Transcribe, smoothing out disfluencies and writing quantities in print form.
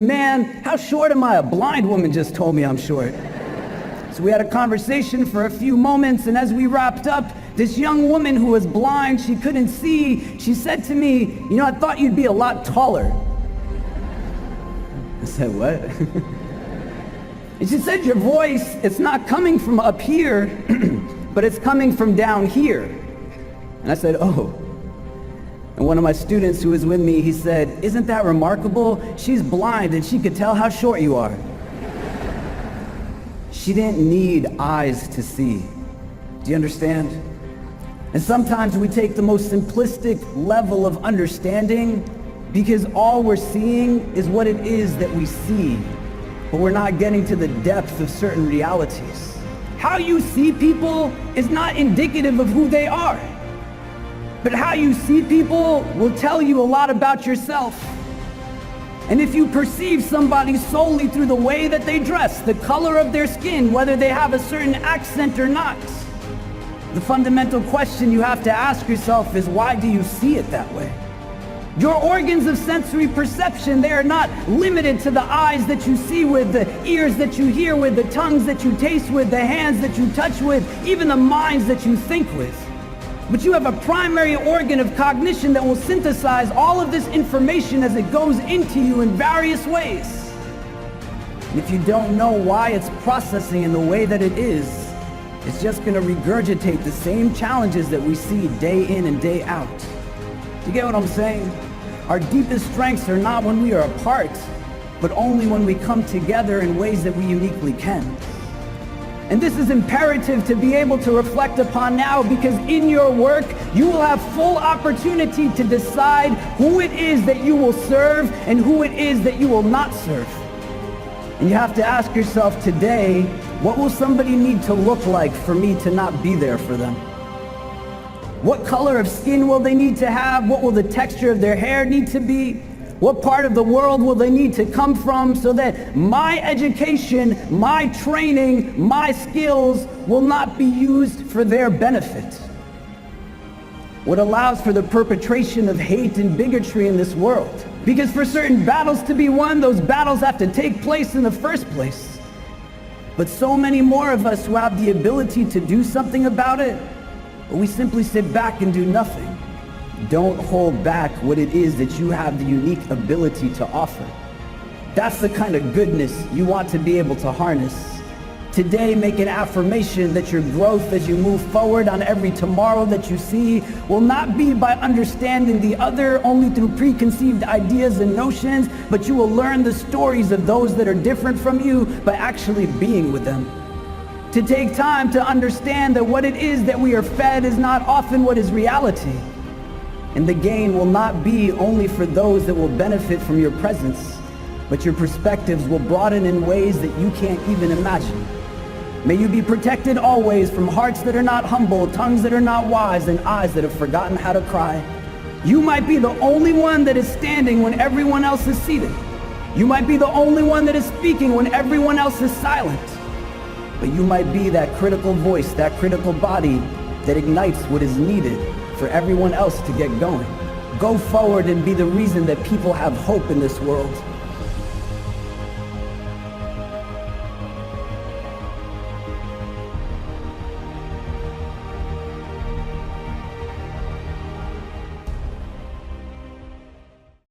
Man, how short am I? A blind woman just told me I'm short. So we had a conversation for a few moments, and as we wrapped up, this young woman who was blind, she couldn't see, she said to me, "You know, I thought you'd be a lot taller." I said, "What?" And she said, "Your voice, it's not coming from up here, but it's coming from down here." And I said, "Oh." And one of my students who was with me, he said, "Isn't that remarkable? She's blind and she could tell how short you are." She didn't need eyes to see. Do you understand? And sometimes we take the most simplistic level of understanding because all we're seeing is what it is that we see, but we're not getting to the depth of certain realities. How you see people is not indicative of who they are. But how you see people will tell you a lot about yourself. And if you perceive somebody solely through the way that they dress, the color of their skin, whether they have a certain accent or not, the fundamental question you have to ask yourself is, why do you see it that way? Your organs of sensory perception, they are not limited to the eyes that you see with, the ears that you hear with, the tongues that you taste with, the hands that you touch with, even the minds that you think with. But you have a primary organ of cognition that will synthesize all of this information as it goes into you in various ways. And if you don't know why it's processing in the way that it is, it's just going to regurgitate the same challenges that we see day in and day out. You get what I'm saying? Our deepest strengths are not when we are apart, but only when we come together in ways that we uniquely can. And this is imperative to be able to reflect upon now, because in your work, you will have full opportunity to decide who it is that you will serve and who it is that you will not serve. And you have to ask yourself today, what will somebody need to look like for me to not be there for them? What color of skin will they need to have? What will the texture of their hair need to be? What part of the world will they need to come from so that my education, my training, my skills will not be used for their benefit? What allows for the perpetration of hate and bigotry in this world? Because for certain battles to be won, those battles have to take place in the first place. But so many more of us who have the ability to do something about it, but we simply sit back and do nothing. Don't hold back what it is that you have the unique ability to offer. That's the kind of goodness you want to be able to harness. Today, make an affirmation that your growth as you move forward on every tomorrow that you see will not be by understanding the other only through preconceived ideas and notions, but you will learn the stories of those that are different from you by actually being with them. To take time to understand that what it is that we are fed is not often what is reality. And the gain will not be only for those that will benefit from your presence, but your perspectives will broaden in ways that you can't even imagine. May you be protected always from hearts that are not humble, tongues that are not wise, and eyes that have forgotten how to cry. You might be the only one that is standing when everyone else is seated. You might be the only one that is speaking when everyone else is silent. But you might be that critical voice, that critical body that ignites what is needed for everyone else to get going. Go forward and be the reason that people have hope in this world.